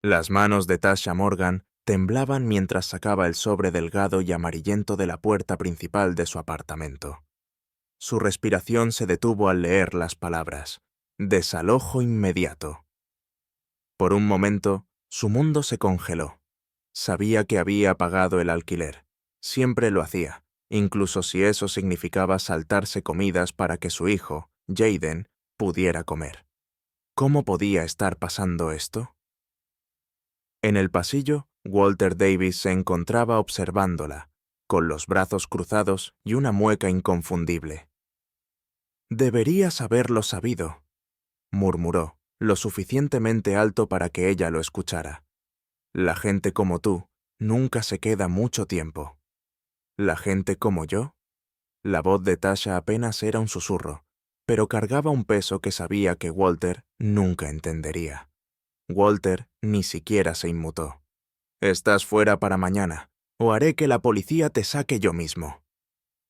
Las manos de Tasha Morgan temblaban mientras sacaba el sobre delgado y amarillento de la puerta principal de su apartamento. Su respiración se detuvo al leer las palabras: desalojo inmediato. Por un momento, su mundo se congeló. Sabía que había pagado el alquiler. Siempre lo hacía, incluso si eso significaba saltarse comidas para que su hijo, Jaden, pudiera comer. ¿Cómo podía estar pasando esto? En el pasillo, Walter Davis se encontraba observándola, con los brazos cruzados y una mueca inconfundible. «Deberías haberlo sabido», murmuró, lo suficientemente alto para que ella lo escuchara. «La gente como tú nunca se queda mucho tiempo». «¿La gente como yo?» La voz de Tasha apenas era un susurro, pero cargaba un peso que sabía que Walter nunca entendería. Walter ni siquiera se inmutó. «Estás fuera para mañana, o haré que la policía te saque yo mismo».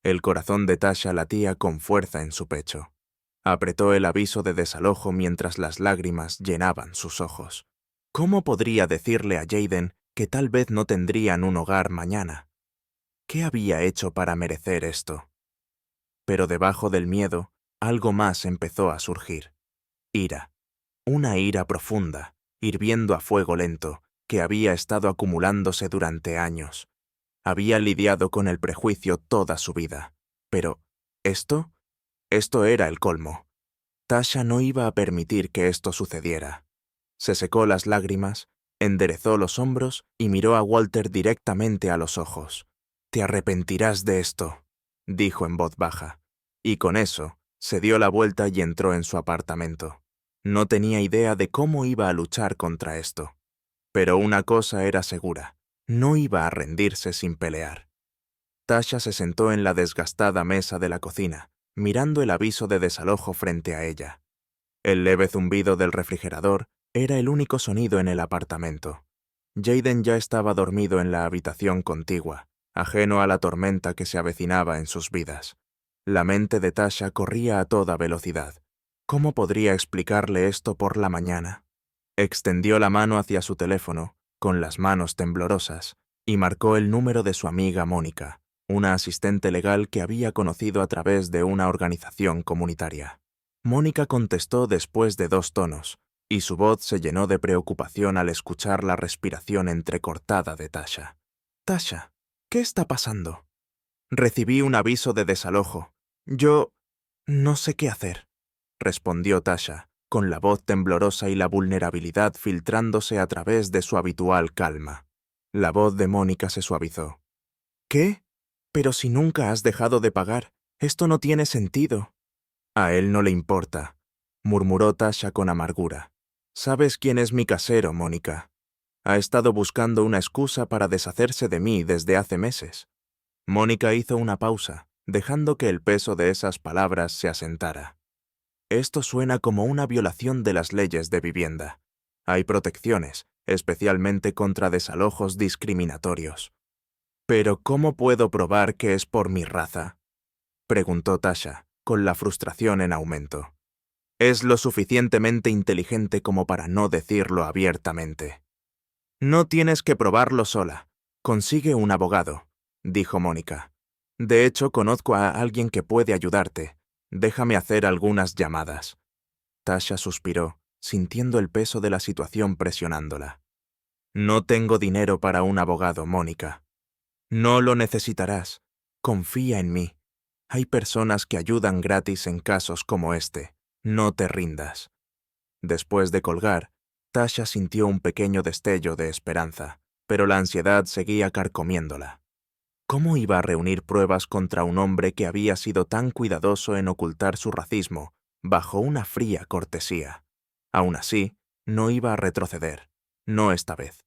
El corazón de Tasha latía con fuerza en su pecho. Apretó el aviso de desalojo mientras las lágrimas llenaban sus ojos. ¿Cómo podría decirle a Jaden que tal vez no tendrían un hogar mañana? ¿Qué había hecho para merecer esto? Pero debajo del miedo, algo más empezó a surgir. Ira. Una ira profunda, hirviendo a fuego lento, que había estado acumulándose durante años. Había lidiado con el prejuicio toda su vida. Pero, ¿esto? Esto era el colmo. Tasha no iba a permitir que esto sucediera. Se secó las lágrimas, enderezó los hombros y miró a Walter directamente a los ojos. «Te arrepentirás de esto», dijo en voz baja. Y con eso, se dio la vuelta y entró en su apartamento. No tenía idea de cómo iba a luchar contra esto. Pero una cosa era segura: no iba a rendirse sin pelear. Tasha se sentó en la desgastada mesa de la cocina, mirando el aviso de desalojo frente a ella. El leve zumbido del refrigerador era el único sonido en el apartamento. Jaden ya estaba dormido en la habitación contigua, ajeno a la tormenta que se avecinaba en sus vidas. La mente de Tasha corría a toda velocidad. ¿Cómo podría explicarle esto por la mañana? Extendió la mano hacia su teléfono, con las manos temblorosas, y marcó el número de su amiga Mónica, una asistente legal que había conocido a través de una organización comunitaria. Mónica contestó después de 2 tonos, y su voz se llenó de preocupación al escuchar la respiración entrecortada de Tasha. «Tasha, ¿qué está pasando?» «Recibí un aviso de desalojo. Yo no sé qué hacer», respondió Tasha, con la voz temblorosa y la vulnerabilidad filtrándose a través de su habitual calma. La voz de Mónica se suavizó. «¿Qué? Pero si nunca has dejado de pagar, esto no tiene sentido». «A él no le importa», murmuró Tasha con amargura. «¿Sabes quién es mi casero, Mónica? Ha estado buscando una excusa para deshacerse de mí desde hace meses». Mónica hizo una pausa, dejando que el peso de esas palabras se asentara. «Esto suena como una violación de las leyes de vivienda. Hay protecciones, especialmente contra desalojos discriminatorios». «¿Pero cómo puedo probar que es por mi raza?», preguntó Tasha, con la frustración en aumento. «Es lo suficientemente inteligente como para no decirlo abiertamente». «No tienes que probarlo sola. Consigue un abogado», dijo Mónica. «De hecho, conozco a alguien que puede ayudarte. Déjame hacer algunas llamadas». Tasha suspiró, sintiendo el peso de la situación presionándola. «No tengo dinero para un abogado, Mónica». «No lo necesitarás. Confía en mí. Hay personas que ayudan gratis en casos como este. No te rindas». Después de colgar, Tasha sintió un pequeño destello de esperanza, pero la ansiedad seguía carcomiéndola. ¿Cómo iba a reunir pruebas contra un hombre que había sido tan cuidadoso en ocultar su racismo bajo una fría cortesía? Aún así, no iba a retroceder. No esta vez.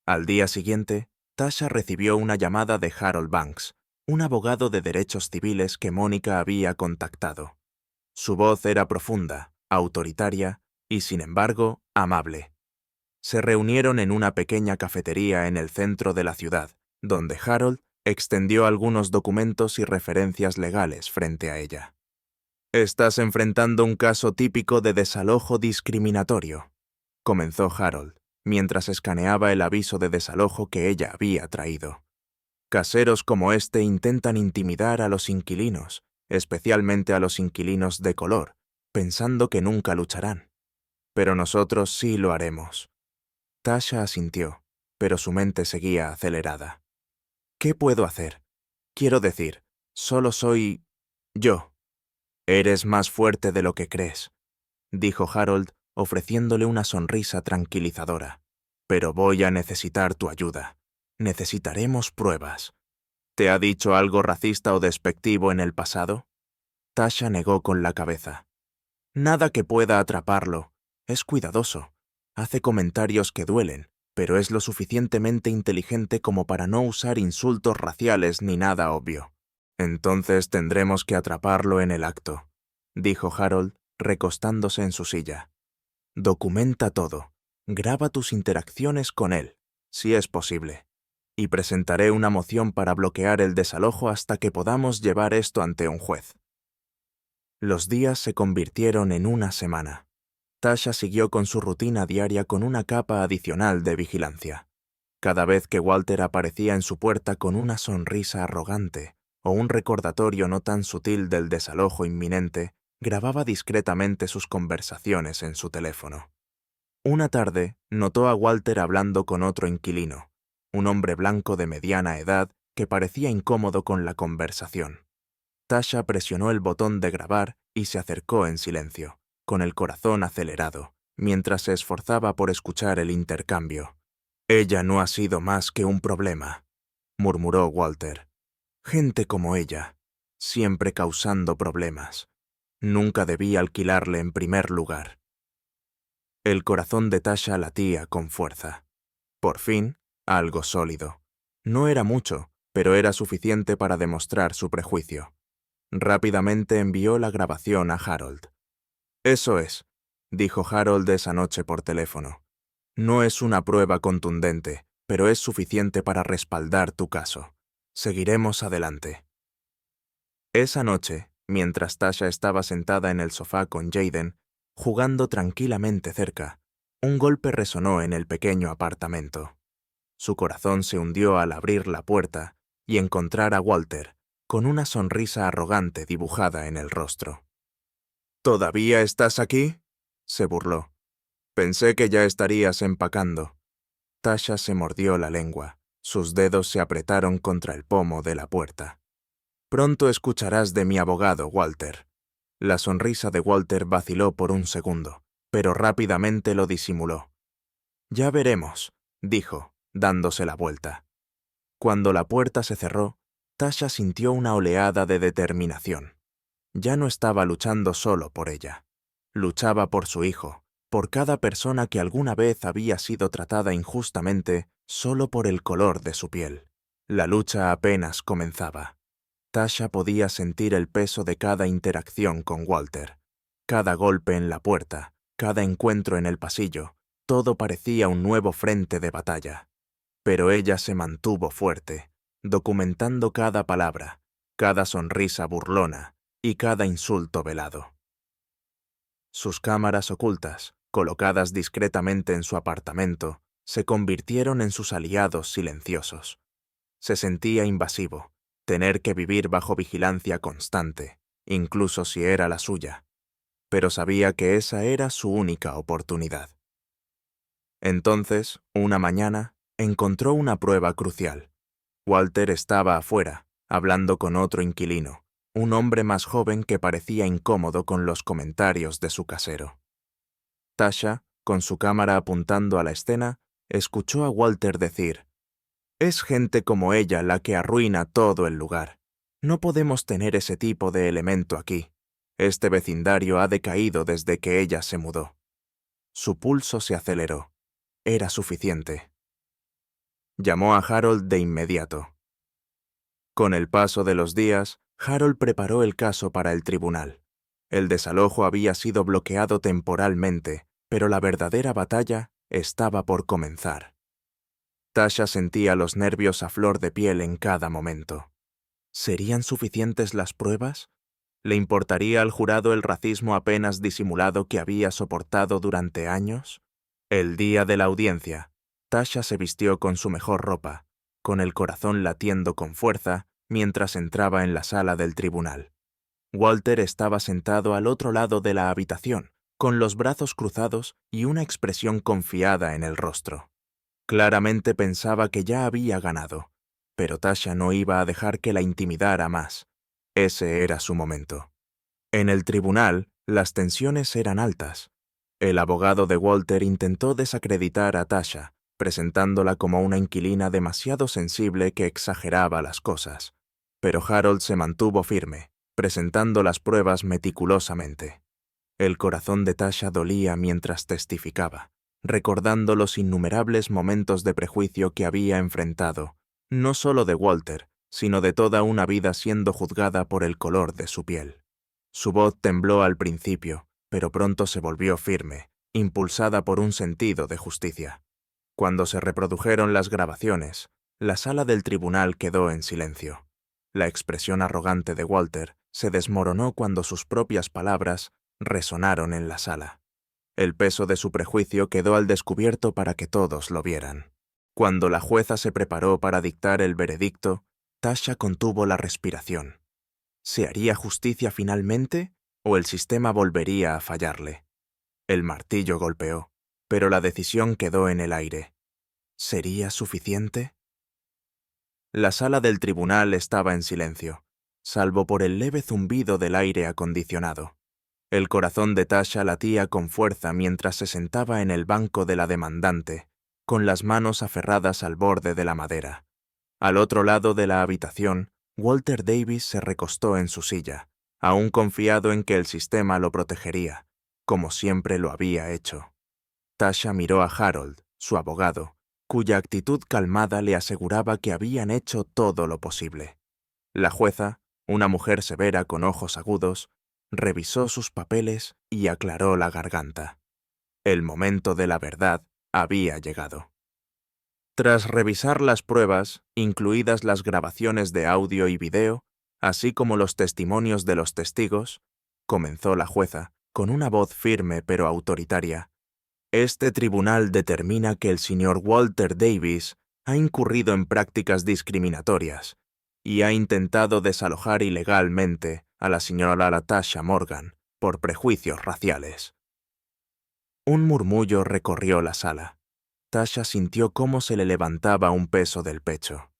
Al día siguiente, Tasha recibió una llamada de Harold Banks, un abogado de derechos civiles que Mónica había contactado. Su voz era profunda, autoritaria y, sin embargo, amable. Se reunieron en una pequeña cafetería en el centro de la ciudad, donde Harold extendió algunos documentos y referencias legales frente a ella. «Estás enfrentando un caso típico de desalojo discriminatorio», comenzó Harold. mientras escaneaba el aviso de desalojo que ella había traído. Caseros como este intentan intimidar a los inquilinos, especialmente a los inquilinos de color, pensando que nunca lucharán. Pero nosotros sí lo haremos. Tasha asintió, pero su mente seguía acelerada. ¿Qué puedo hacer? Quiero decir, solo soy yo. Eres más fuerte de lo que crees, dijo Harold, ofreciéndole una sonrisa tranquilizadora. Pero voy a necesitar tu ayuda. Necesitaremos pruebas. ¿Te ha dicho algo racista o despectivo en el pasado? Tasha negó con la cabeza. Nada que pueda atraparlo. Es cuidadoso. Hace comentarios que duelen, pero es lo suficientemente inteligente como para no usar insultos raciales ni nada obvio. Entonces tendremos que atraparlo en el acto, dijo Harold, recostándose en su silla. Documenta todo. Graba tus interacciones con él, si es posible. Y presentaré una moción para bloquear el desalojo hasta que podamos llevar esto ante un juez. Los días se convirtieron en una semana. Tasha siguió con su rutina diaria con una capa adicional de vigilancia. Cada vez que Walter aparecía en su puerta con una sonrisa arrogante o un recordatorio no tan sutil del desalojo inminente, grababa discretamente sus conversaciones en su teléfono. Una tarde, notó a Walter hablando con otro inquilino, un hombre blanco de mediana edad que parecía incómodo con la conversación. Tasha presionó el botón de grabar y se acercó en silencio, con el corazón acelerado, mientras se esforzaba por escuchar el intercambio. «Ella no ha sido más que un problema», murmuró Walter. «Gente como ella, siempre causando problemas. Nunca debí alquilarle en primer lugar». El corazón de Tasha latía con fuerza. Por fin, algo sólido. No era mucho, pero era suficiente para demostrar su prejuicio. Rápidamente envió la grabación a Harold. «Eso es», dijo Harold esa noche por teléfono. «No es una prueba contundente, pero es suficiente para respaldar tu caso. Seguiremos adelante». Esa noche, mientras Tasha estaba sentada en el sofá con Jaden, jugando tranquilamente cerca, un golpe resonó en el pequeño apartamento. Su corazón se hundió al abrir la puerta y encontrar a Walter, con una sonrisa arrogante dibujada en el rostro. «¿Todavía estás aquí?», se burló. «Pensé que ya estarías empacando». Tasha se mordió la lengua. Sus dedos se apretaron contra el pomo de la puerta. «Pronto escucharás de mi abogado, Walter». La sonrisa de Walter vaciló por un segundo, pero rápidamente lo disimuló. «Ya veremos», dijo, dándose la vuelta. Cuando la puerta se cerró, Tasha sintió una oleada de determinación. Ya no estaba luchando solo por ella. Luchaba por su hijo, por cada persona que alguna vez había sido tratada injustamente solo por el color de su piel. La lucha apenas comenzaba. Tasha podía sentir el peso de cada interacción con Walter. Cada golpe en la puerta, cada encuentro en el pasillo, todo parecía un nuevo frente de batalla. Pero ella se mantuvo fuerte, documentando cada palabra, cada sonrisa burlona y cada insulto velado. Sus cámaras ocultas, colocadas discretamente en su apartamento, se convirtieron en sus aliados silenciosos. Se sentía invasivo, tener que vivir bajo vigilancia constante, incluso si era la suya, pero sabía que esa era su única oportunidad. Entonces, una mañana, encontró una prueba crucial. Walter estaba afuera, hablando con otro inquilino, un hombre más joven que parecía incómodo con los comentarios de su casero. Tasha, con su cámara apuntando a la escena, escuchó a Walter decir: «Es gente como ella la que arruina todo el lugar. No podemos tener ese tipo de elemento aquí. Este vecindario ha decaído desde que ella se mudó». Su pulso se aceleró. Era suficiente. Llamó a Harold de inmediato. Con el paso de los días, Harold preparó el caso para el tribunal. El desalojo había sido bloqueado temporalmente, pero la verdadera batalla estaba por comenzar. Tasha sentía los nervios a flor de piel en cada momento. ¿Serían suficientes las pruebas? ¿Le importaría al jurado el racismo apenas disimulado que había soportado durante años? El día de la audiencia, Tasha se vistió con su mejor ropa, con el corazón latiendo con fuerza mientras entraba en la sala del tribunal. Walter estaba sentado al otro lado de la habitación, con los brazos cruzados y una expresión confiada en el rostro. Claramente pensaba que ya había ganado, pero Tasha no iba a dejar que la intimidara más. Ese era su momento. En el tribunal, las tensiones eran altas. El abogado de Walter intentó desacreditar a Tasha, presentándola como una inquilina demasiado sensible que exageraba las cosas. Pero Harold se mantuvo firme, presentando las pruebas meticulosamente. El corazón de Tasha dolía mientras testificaba, recordando los innumerables momentos de prejuicio que había enfrentado, no solo de Walter, sino de toda una vida siendo juzgada por el color de su piel. Su voz tembló al principio, pero pronto se volvió firme, impulsada por un sentido de justicia. Cuando se reprodujeron las grabaciones, la sala del tribunal quedó en silencio. La expresión arrogante de Walter se desmoronó cuando sus propias palabras resonaron en la sala. El peso de su prejuicio quedó al descubierto para que todos lo vieran. Cuando la jueza se preparó para dictar el veredicto, Tasha contuvo la respiración. ¿Se haría justicia finalmente o el sistema volvería a fallarle? El martillo golpeó, pero la decisión quedó en el aire. ¿Sería suficiente? La sala del tribunal estaba en silencio, salvo por el leve zumbido del aire acondicionado. El corazón de Tasha latía con fuerza mientras se sentaba en el banco de la demandante, con las manos aferradas al borde de la madera. Al otro lado de la habitación, Walter Davis se recostó en su silla, aún confiado en que el sistema lo protegería, como siempre lo había hecho. Tasha miró a Harold, su abogado, cuya actitud calmada le aseguraba que habían hecho todo lo posible. La jueza, una mujer severa con ojos agudos, revisó sus papeles y aclaró la garganta. El momento de la verdad había llegado. Tras revisar las pruebas, incluidas las grabaciones de audio y video, así como los testimonios de los testigos, comenzó la jueza, con una voz firme pero autoritaria. Este tribunal determina que el señor Walter Davis ha incurrido en prácticas discriminatorias y ha intentado desalojar ilegalmente a la señora Tasha Morgan por prejuicios raciales. Un murmullo recorrió la sala. Tasha sintió cómo se le levantaba un peso del pecho.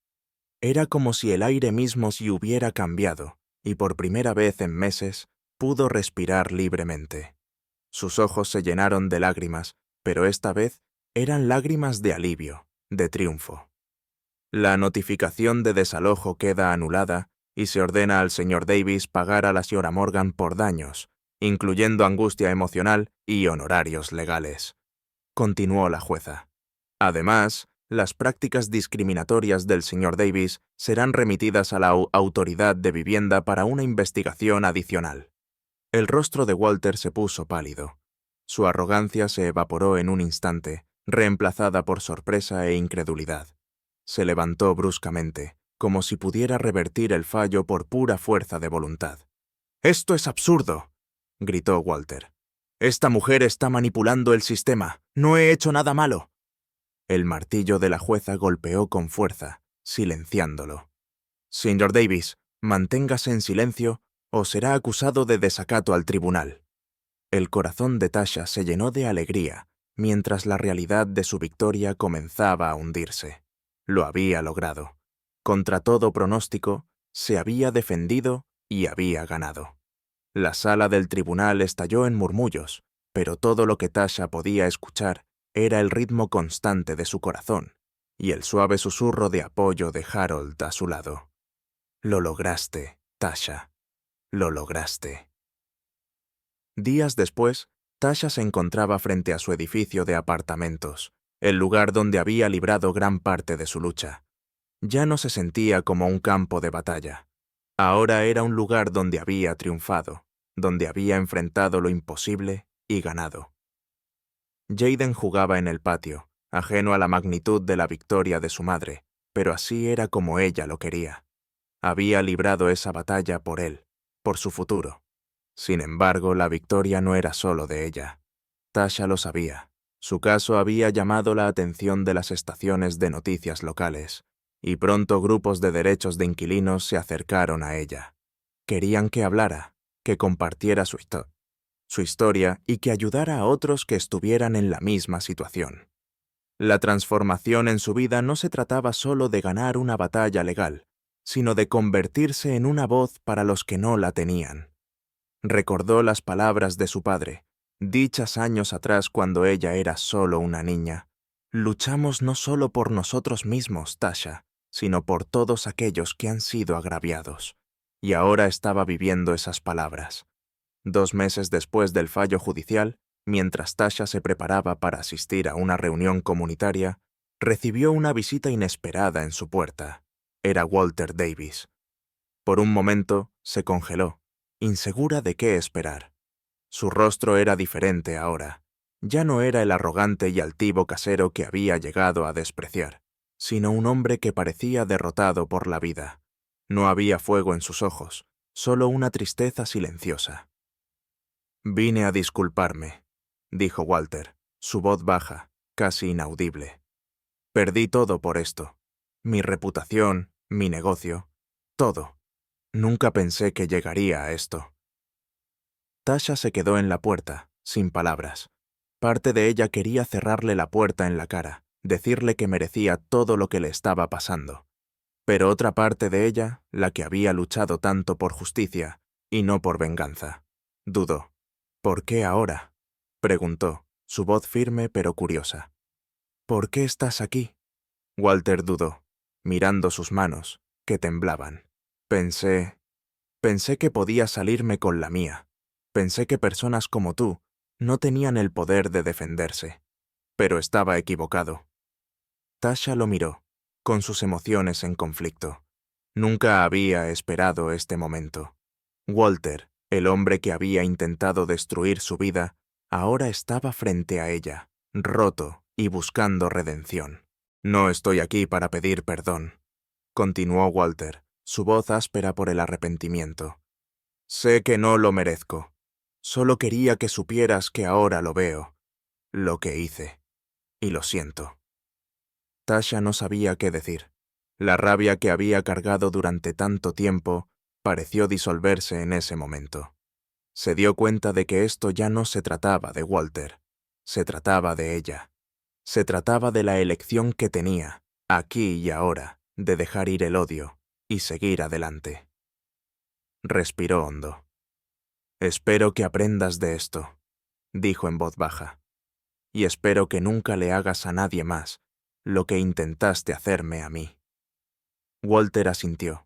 Era como si el aire mismo se hubiera cambiado, y por primera vez en meses pudo respirar libremente. Sus ojos se llenaron de lágrimas, pero esta vez eran lágrimas de alivio, de triunfo. La notificación de desalojo queda anulada y se ordena al señor Davis pagar a la señora Morgan por daños, incluyendo angustia emocional y honorarios legales. Continuó la jueza. Además, las prácticas discriminatorias del señor Davis serán remitidas a la Autoridad de Vivienda para una investigación adicional. El rostro de Walter se puso pálido. Su arrogancia se evaporó en un instante, reemplazada por sorpresa e incredulidad. Se levantó bruscamente, como si pudiera revertir el fallo por pura fuerza de voluntad. «¡Esto es absurdo!», gritó Walter. «Esta mujer está manipulando el sistema. No he hecho nada malo». El martillo de la jueza golpeó con fuerza, silenciándolo. «Señor Davis, manténgase en silencio o será acusado de desacato al tribunal». El corazón de Tasha se llenó de alegría, mientras la realidad de su victoria comenzaba a hundirse. Lo había logrado. Contra todo pronóstico, se había defendido y había ganado. La sala del tribunal estalló en murmullos, pero todo lo que Tasha podía escuchar era el ritmo constante de su corazón y el suave susurro de apoyo de Harold a su lado. «Lo lograste, Tasha. Lo lograste». Días después, Tasha se encontraba frente a su edificio de apartamentos, el lugar donde había librado gran parte de su lucha. Ya no se sentía como un campo de batalla. Ahora era un lugar donde había triunfado, donde había enfrentado lo imposible y ganado. Jaden jugaba en el patio, ajeno a la magnitud de la victoria de su madre, pero así era como ella lo quería. Había librado esa batalla por él, por su futuro. Sin embargo, la victoria no era solo de ella. Tasha lo sabía. Su caso había llamado la atención de las estaciones de noticias locales, y pronto grupos de derechos de inquilinos se acercaron a ella. Querían que hablara, que compartiera su historia y que ayudara a otros que estuvieran en la misma situación. La transformación en su vida no se trataba solo de ganar una batalla legal, sino de convertirse en una voz para los que no la tenían. Recordó las palabras de su padre, dichas años atrás cuando ella era solo una niña. Luchamos no solo por nosotros mismos, Tasha, sino por todos aquellos que han sido agraviados. Y ahora estaba viviendo esas palabras. 2 meses después del fallo judicial, mientras Tasha se preparaba para asistir a una reunión comunitaria, recibió una visita inesperada en su puerta. Era Walter Davis. Por un momento se congeló, insegura de qué esperar. Su rostro era diferente ahora. Ya no era el arrogante y altivo casero que había llegado a despreciar, sino un hombre que parecía derrotado por la vida. No había fuego en sus ojos, solo una tristeza silenciosa. «Vine a disculparme», dijo Walter, su voz baja, casi inaudible. «Perdí todo por esto. Mi reputación, mi negocio, todo. Nunca pensé que llegaría a esto». Tasha se quedó en la puerta, sin palabras. Parte de ella quería cerrarle la puerta en la cara, decirle que merecía todo lo que le estaba pasando. Pero otra parte de ella, la que había luchado tanto por justicia y no por venganza, dudó. «¿Por qué ahora?», preguntó, su voz firme pero curiosa. «¿Por qué estás aquí?». Walter dudó, mirando sus manos, que temblaban. Pensé que podía salirme con la mía. Pensé que personas como tú no tenían el poder de defenderse. Pero estaba equivocado». Tasha lo miró, con sus emociones en conflicto. Nunca había esperado este momento. Walter, el hombre que había intentado destruir su vida, ahora estaba frente a ella, roto y buscando redención. «No estoy aquí para pedir perdón», continuó Walter, su voz áspera por el arrepentimiento. «Sé que no lo merezco. Solo quería que supieras que ahora lo veo, lo que hice, y lo siento». Tasha no sabía qué decir. La rabia que había cargado durante tanto tiempo pareció disolverse en ese momento. Se dio cuenta de que esto ya no se trataba de Walter, se trataba de ella. Se trataba de la elección que tenía, aquí y ahora, de dejar ir el odio y seguir adelante. Respiró hondo. «Espero que aprendas de esto», dijo en voz baja, «y espero que nunca le hagas a nadie más lo que intentaste hacerme a mí». Walter asintió,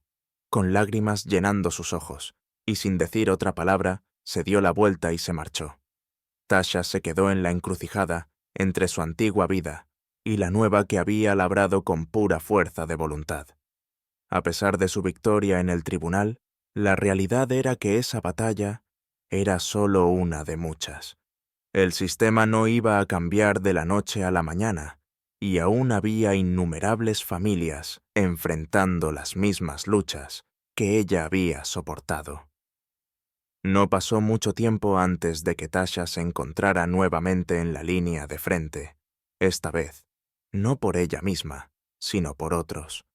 con lágrimas llenando sus ojos, y sin decir otra palabra, se dio la vuelta y se marchó. Tasha se quedó en la encrucijada entre su antigua vida y la nueva que había labrado con pura fuerza de voluntad. A pesar de su victoria en el tribunal, la realidad era que esa batalla era solo una de muchas. El sistema no iba a cambiar de la noche a la mañana, y aún había innumerables familias enfrentando las mismas luchas que ella había soportado. No pasó mucho tiempo antes de que Tasha se encontrara nuevamente en la línea de frente, esta vez, no por ella misma, sino por otros.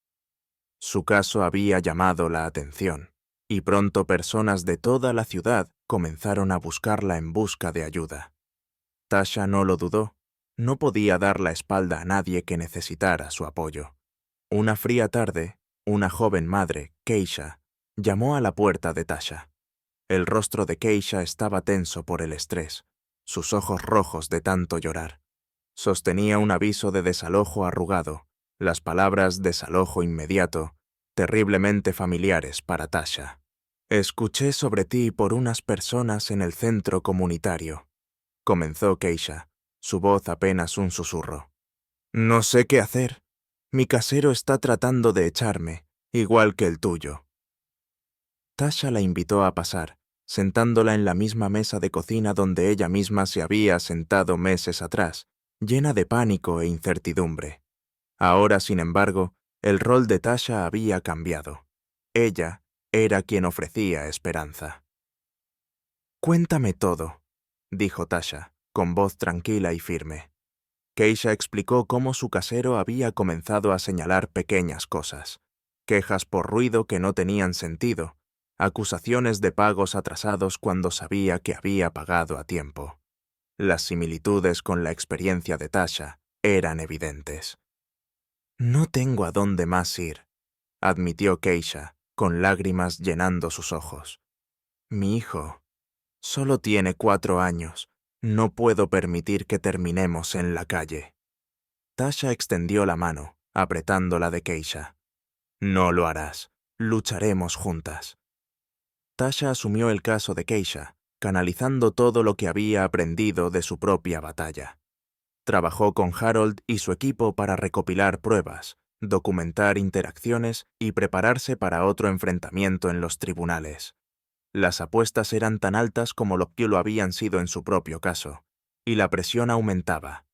Su caso había llamado la atención, y pronto personas de toda la ciudad comenzaron a buscarla en busca de ayuda. Tasha no lo dudó, no podía dar la espalda a nadie que necesitara su apoyo. Una fría tarde, una joven madre, Keisha, llamó a la puerta de Tasha. El rostro de Keisha estaba tenso por el estrés, sus ojos rojos de tanto llorar. Sostenía un aviso de desalojo arrugado, las palabras «desalojo inmediato», terriblemente familiares para Tasha. «Escuché sobre ti por unas personas en el centro comunitario», comenzó Keisha, su voz apenas un susurro. «No sé qué hacer. Mi casero está tratando de echarme, igual que el tuyo». Tasha la invitó a pasar, sentándola en la misma mesa de cocina donde ella misma se había sentado meses atrás, llena de pánico e incertidumbre. Ahora, sin embargo, el rol de Tasha había cambiado. Ella era quien ofrecía esperanza. «Cuéntame todo», dijo Tasha, con voz tranquila y firme. Keisha explicó cómo su casero había comenzado a señalar pequeñas cosas, quejas por ruido que no tenían sentido, acusaciones de pagos atrasados cuando sabía que había pagado a tiempo. Las similitudes con la experiencia de Tasha eran evidentes. «No tengo a dónde más ir», admitió Keisha, con lágrimas llenando sus ojos. «Mi hijo solo tiene 4 años. No puedo permitir que terminemos en la calle». Tasha extendió la mano, apretando la de Keisha. «No lo harás. Lucharemos juntas». Tasha asumió el caso de Keisha, canalizando todo lo que había aprendido de su propia batalla. Trabajó con Harold y su equipo para recopilar pruebas, documentar interacciones y prepararse para otro enfrentamiento en los tribunales. Las apuestas eran tan altas como lo que lo habían sido en su propio caso, y la presión aumentaba.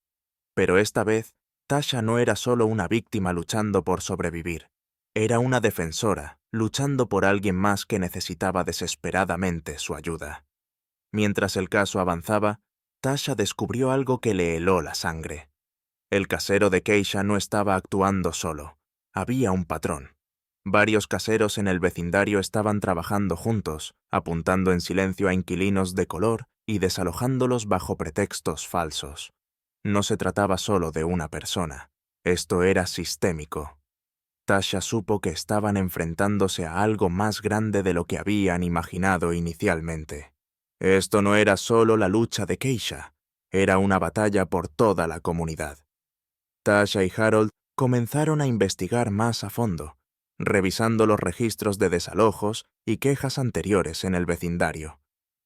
Pero esta vez, Tasha no era solo una víctima luchando por sobrevivir. Era una defensora, luchando por alguien más que necesitaba desesperadamente su ayuda. Mientras el caso avanzaba, Tasha descubrió algo que le heló la sangre. El casero de Keisha no estaba actuando solo. Había un patrón. Varios caseros en el vecindario estaban trabajando juntos, apuntando en silencio a inquilinos de color y desalojándolos bajo pretextos falsos. No se trataba solo de una persona. Esto era sistémico. Tasha supo que estaban enfrentándose a algo más grande de lo que habían imaginado inicialmente. Esto no era solo la lucha de Keisha, era una batalla por toda la comunidad. Tasha y Harold comenzaron a investigar más a fondo, revisando los registros de desalojos y quejas anteriores en el vecindario.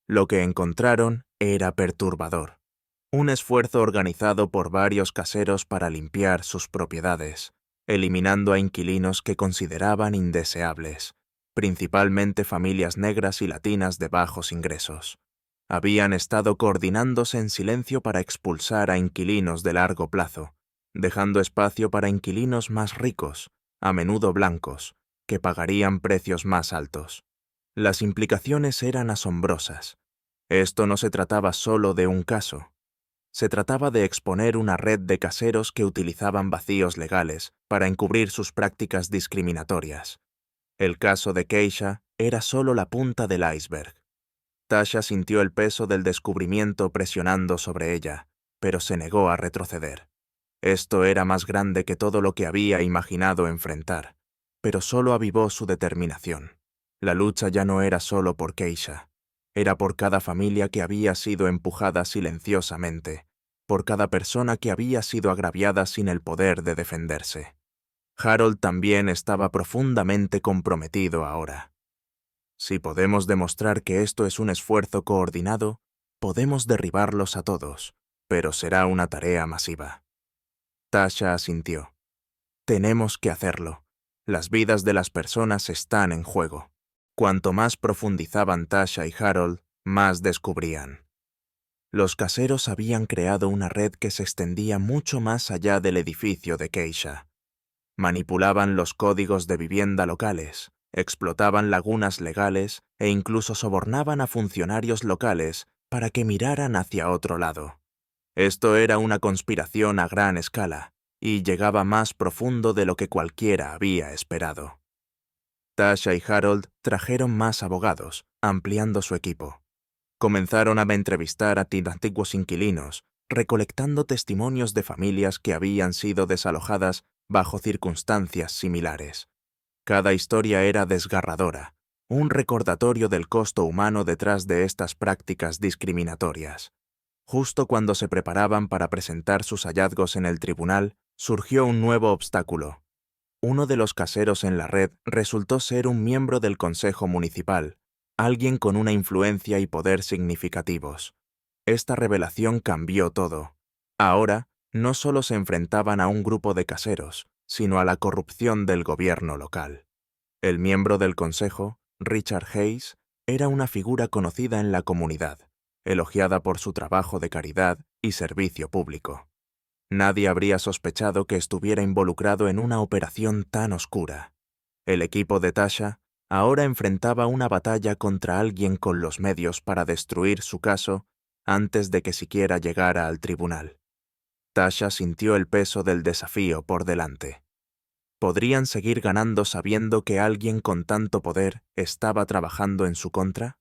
Lo que encontraron era perturbador. Un esfuerzo organizado por varios caseros para limpiar sus propiedades, eliminando a inquilinos que consideraban indeseables, principalmente familias negras y latinas de bajos ingresos. Habían estado coordinándose en silencio para expulsar a inquilinos de largo plazo, dejando espacio para inquilinos más ricos, a menudo blancos, que pagarían precios más altos. Las implicaciones eran asombrosas. Esto no se trataba solo de un caso. Se trataba de exponer una red de caseros que utilizaban vacíos legales para encubrir sus prácticas discriminatorias. El caso de Keisha era solo la punta del iceberg. Tasha sintió el peso del descubrimiento presionando sobre ella, pero se negó a retroceder. Esto era más grande que todo lo que había imaginado enfrentar, pero solo avivó su determinación. La lucha ya no era solo por Keisha, era por cada familia que había sido empujada silenciosamente, por cada persona que había sido agraviada sin el poder de defenderse. Harold también estaba profundamente comprometido ahora. Si podemos demostrar que esto es un esfuerzo coordinado, podemos derribarlos a todos, pero será una tarea masiva. Tasha asintió. Tenemos que hacerlo. Las vidas de las personas están en juego. Cuanto más profundizaban Tasha y Harold, más descubrían. Los caseros habían creado una red que se extendía mucho más allá del edificio de Keisha. Manipulaban los códigos de vivienda locales, explotaban lagunas legales e incluso sobornaban a funcionarios locales para que miraran hacia otro lado. Esto era una conspiración a gran escala y llegaba más profundo de lo que cualquiera había esperado. Tasha y Harold trajeron más abogados, ampliando su equipo. Comenzaron a entrevistar a antiguos inquilinos, recolectando testimonios de familias que habían sido desalojadas bajo circunstancias similares. Cada historia era desgarradora, un recordatorio del costo humano detrás de estas prácticas discriminatorias. Justo cuando se preparaban para presentar sus hallazgos en el tribunal, surgió un nuevo obstáculo. Uno de los caseros en la red resultó ser un miembro del consejo municipal, alguien con una influencia y poder significativos. Esta revelación cambió todo. Ahora, no solo se enfrentaban a un grupo de caseros, sino a la corrupción del gobierno local. El miembro del consejo, Richard Hayes, era una figura conocida en la comunidad, elogiada por su trabajo de caridad y servicio público. Nadie habría sospechado que estuviera involucrado en una operación tan oscura. El equipo de Tasha ahora enfrentaba una batalla contra alguien con los medios para destruir su caso antes de que siquiera llegara al tribunal. Tasha sintió el peso del desafío por delante. ¿Podrían seguir ganando sabiendo que alguien con tanto poder estaba trabajando en su contra?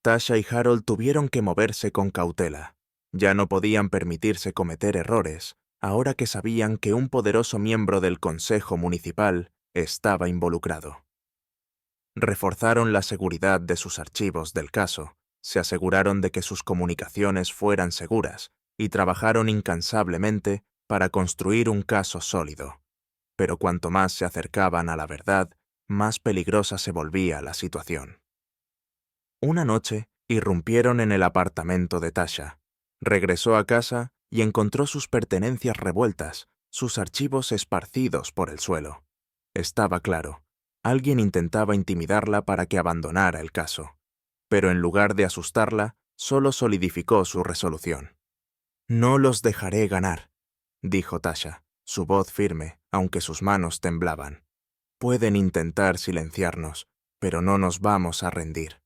Tasha y Harold tuvieron que moverse con cautela. Ya no podían permitirse cometer errores, ahora que sabían que un poderoso miembro del Consejo Municipal estaba involucrado. Reforzaron la seguridad de sus archivos del caso, se aseguraron de que sus comunicaciones fueran seguras y trabajaron incansablemente para construir un caso sólido. Pero cuanto más se acercaban a la verdad, más peligrosa se volvía la situación. Una noche, irrumpieron en el apartamento de Tasha. Regresó a casa y encontró sus pertenencias revueltas, sus archivos esparcidos por el suelo. Estaba claro, alguien intentaba intimidarla para que abandonara el caso. Pero en lugar de asustarla, solo solidificó su resolución. «No los dejaré ganar», dijo Tasha, su voz firme, aunque sus manos temblaban. «Pueden intentar silenciarnos, pero no nos vamos a rendir».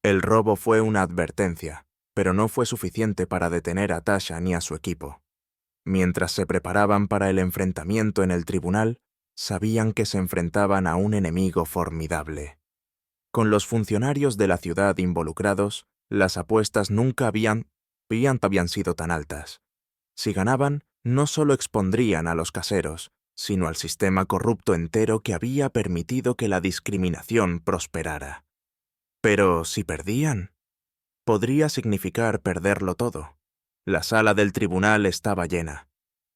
El robo fue una advertencia, pero no fue suficiente para detener a Tasha ni a su equipo. Mientras se preparaban para el enfrentamiento en el tribunal, sabían que se enfrentaban a un enemigo formidable. Con los funcionarios de la ciudad involucrados, las apuestas nunca habían sido tan altas. Si ganaban, no solo expondrían a los caseros, sino al sistema corrupto entero que había permitido que la discriminación prosperara. Pero si perdían, podría significar perderlo todo. La sala del tribunal estaba llena.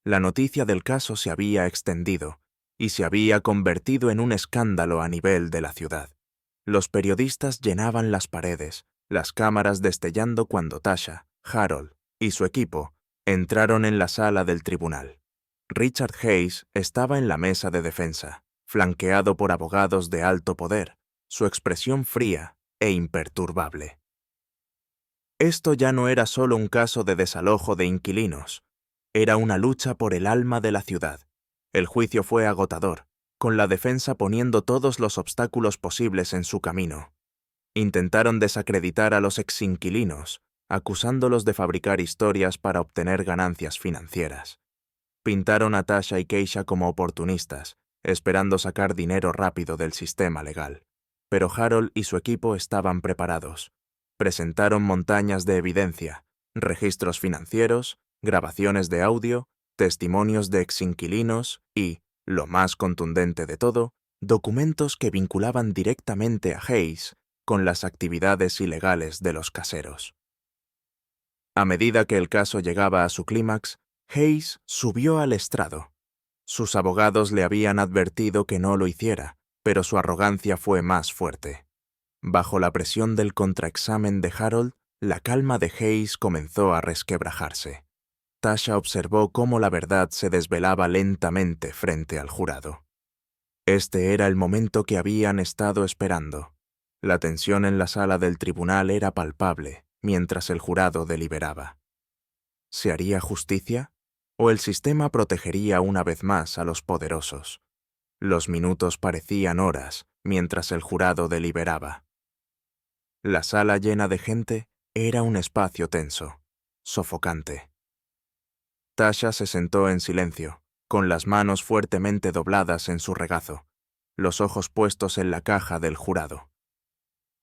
La noticia del caso se había extendido y se había convertido en un escándalo a nivel de la ciudad. Los periodistas llenaban las paredes, las cámaras destellando cuando Tasha, Harold y su equipo entraron en la sala del tribunal. Richard Hayes estaba en la mesa de defensa, flanqueado por abogados de alto poder, su expresión fría e imperturbable. Esto ya no era solo un caso de desalojo de inquilinos, era una lucha por el alma de la ciudad. El juicio fue agotador, con la defensa poniendo todos los obstáculos posibles en su camino. Intentaron desacreditar a los exinquilinos, acusándolos de fabricar historias para obtener ganancias financieras. Pintaron a Tasha y Keisha como oportunistas, esperando sacar dinero rápido del sistema legal. Pero Harold y su equipo estaban preparados. Presentaron montañas de evidencia, registros financieros, grabaciones de audio, testimonios de exinquilinos y, lo más contundente de todo, documentos que vinculaban directamente a Hayes con las actividades ilegales de los caseros. A medida que el caso llegaba a su clímax, Hayes subió al estrado. Sus abogados le habían advertido que no lo hiciera, pero su arrogancia fue más fuerte. Bajo la presión del contraexamen de Harold, la calma de Hayes comenzó a resquebrajarse. Tasha observó cómo la verdad se desvelaba lentamente frente al jurado. Este era el momento que habían estado esperando. La tensión en la sala del tribunal era palpable mientras el jurado deliberaba. ¿Se haría justicia? ¿O el sistema protegería una vez más a los poderosos? Los minutos parecían horas mientras el jurado deliberaba. La sala llena de gente era un espacio tenso, sofocante. Tasha se sentó en silencio, con las manos fuertemente dobladas en su regazo, los ojos puestos en la caja del jurado.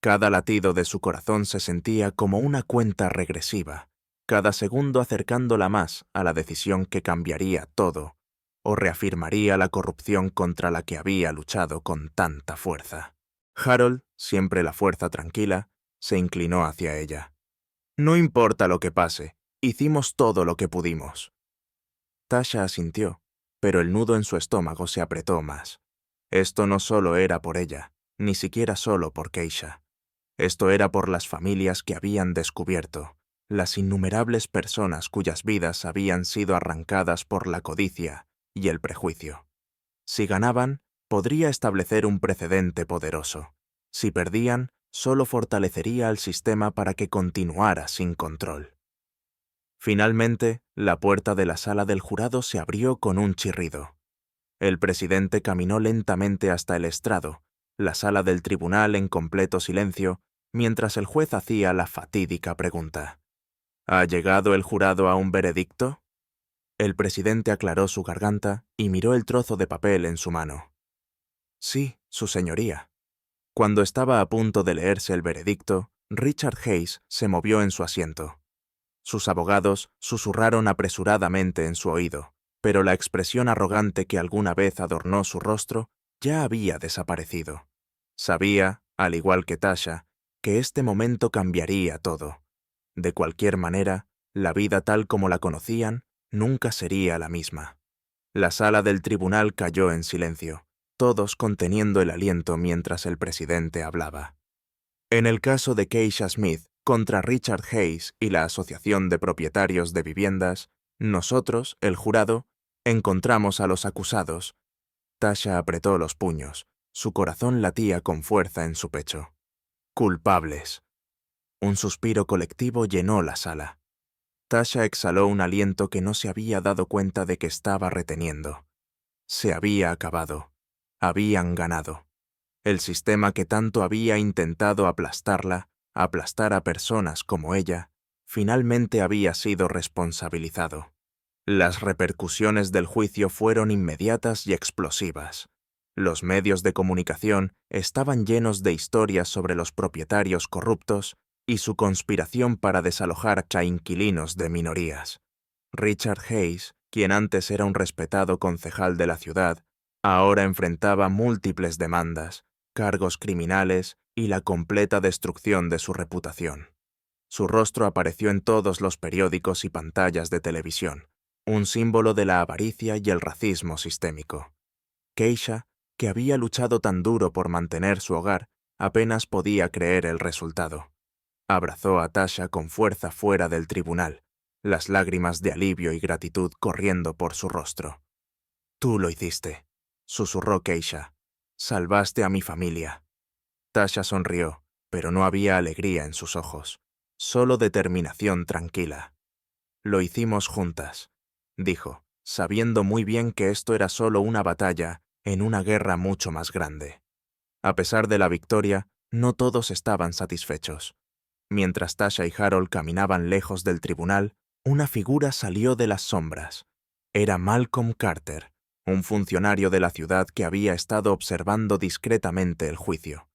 Cada latido de su corazón se sentía como una cuenta regresiva, cada segundo acercándola más a la decisión que cambiaría todo o reafirmaría la corrupción contra la que había luchado con tanta fuerza. Harold, siempre la fuerza tranquila, se inclinó hacia ella. «No importa lo que pase, hicimos todo lo que pudimos». Tasha asintió, pero el nudo en su estómago se apretó más. Esto no solo era por ella, ni siquiera solo por Keisha. Esto era por las familias que habían descubierto, las innumerables personas cuyas vidas habían sido arrancadas por la codicia y el prejuicio. Si ganaban, podría establecer un precedente poderoso. Si perdían, solo fortalecería al sistema para que continuara sin control. Finalmente, la puerta de la sala del jurado se abrió con un chirrido. El presidente caminó lentamente hasta el estrado, la sala del tribunal en completo silencio, mientras el juez hacía la fatídica pregunta. ¿Ha llegado el jurado a un veredicto? El presidente aclaró su garganta y miró el trozo de papel en su mano. Sí, su señoría. Cuando estaba a punto de leerse el veredicto, Richard Hayes se movió en su asiento. Sus abogados susurraron apresuradamente en su oído, pero la expresión arrogante que alguna vez adornó su rostro ya había desaparecido. Sabía, al igual que Tasha, que este momento cambiaría todo. De cualquier manera, la vida tal como la conocían nunca sería la misma. La sala del tribunal cayó en silencio, todos conteniendo el aliento mientras el presidente hablaba. En el caso de Keisha Smith contra Richard Hayes y la Asociación de Propietarios de Viviendas, nosotros, el jurado, encontramos a los acusados. Tasha apretó los puños, su corazón latía con fuerza en su pecho. Culpables. Un suspiro colectivo llenó la sala. Tasha exhaló un aliento que no se había dado cuenta de que estaba reteniendo. Se había acabado. Habían ganado. El sistema que tanto había intentado aplastarla, aplastar a personas como ella, finalmente había sido responsabilizado. Las repercusiones del juicio fueron inmediatas y explosivas. Los medios de comunicación estaban llenos de historias sobre los propietarios corruptos y su conspiración para desalojar a inquilinos de minorías. Richard Hayes, quien antes era un respetado concejal de la ciudad, ahora enfrentaba múltiples demandas, cargos criminales y la completa destrucción de su reputación. Su rostro apareció en todos los periódicos y pantallas de televisión, un símbolo de la avaricia y el racismo sistémico. Keisha, que había luchado tan duro por mantener su hogar, apenas podía creer el resultado. Abrazó a Tasha con fuerza fuera del tribunal, las lágrimas de alivio y gratitud corriendo por su rostro. «Tú lo hiciste», susurró Keisha. «Salvaste a mi familia». Tasha sonrió, pero no había alegría en sus ojos, solo determinación tranquila. «Lo hicimos juntas», dijo, sabiendo muy bien que esto era solo una batalla en una guerra mucho más grande. A pesar de la victoria, no todos estaban satisfechos. Mientras Tasha y Harold caminaban lejos del tribunal, una figura salió de las sombras. Era Malcolm Carter, un funcionario de la ciudad que había estado observando discretamente el juicio.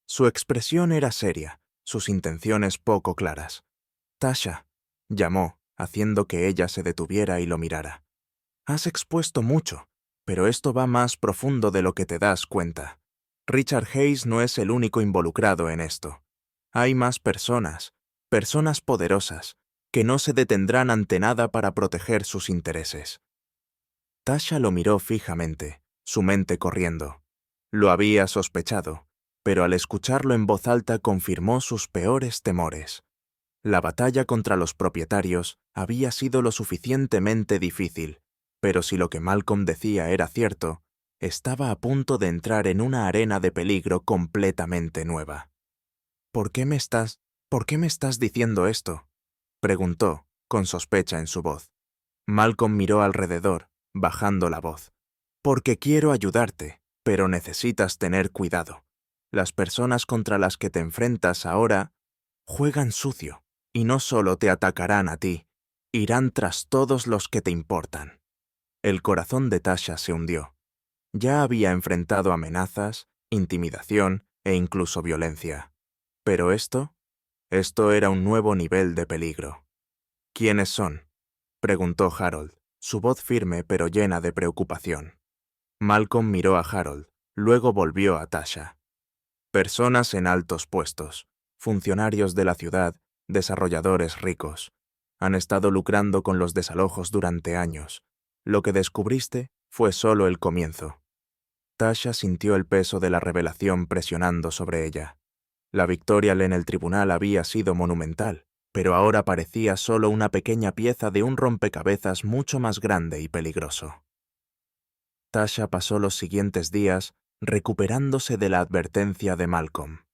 Su expresión era seria, sus intenciones poco claras. «Tasha», llamó, haciendo que ella se detuviera y lo mirara. «Has expuesto mucho, pero esto va más profundo de lo que te das cuenta. Richard Hayes no es el único involucrado en esto. Hay más personas, personas poderosas, que no se detendrán ante nada para proteger sus intereses». Tasha lo miró fijamente, su mente corriendo. Lo había sospechado, pero al escucharlo en voz alta confirmó sus peores temores. La batalla contra los propietarios había sido lo suficientemente difícil, pero si lo que Malcolm decía era cierto, estaba a punto de entrar en una arena de peligro completamente nueva. ¿Por qué me estás diciendo esto?», preguntó, con sospecha en su voz. Malcolm miró alrededor, bajando la voz. «Porque quiero ayudarte, pero necesitas tener cuidado. Las personas contra las que te enfrentas ahora juegan sucio, y no solo te atacarán a ti, irán tras todos los que te importan». El corazón de Tasha se hundió. Ya había enfrentado amenazas, intimidación e incluso violencia. Pero esto era un nuevo nivel de peligro. «¿Quiénes son?», preguntó Harold, su voz firme pero llena de preocupación. Malcolm miró a Harold, luego volvió a Tasha. «Personas en altos puestos, funcionarios de la ciudad, desarrolladores ricos. Han estado lucrando con los desalojos durante años. Lo que descubriste fue solo el comienzo». Tasha sintió el peso de la revelación presionando sobre ella. La victoria en el tribunal había sido monumental, pero ahora parecía solo una pequeña pieza de un rompecabezas mucho más grande y peligroso. Tasha pasó los siguientes días recuperándose de la advertencia de Malcolm.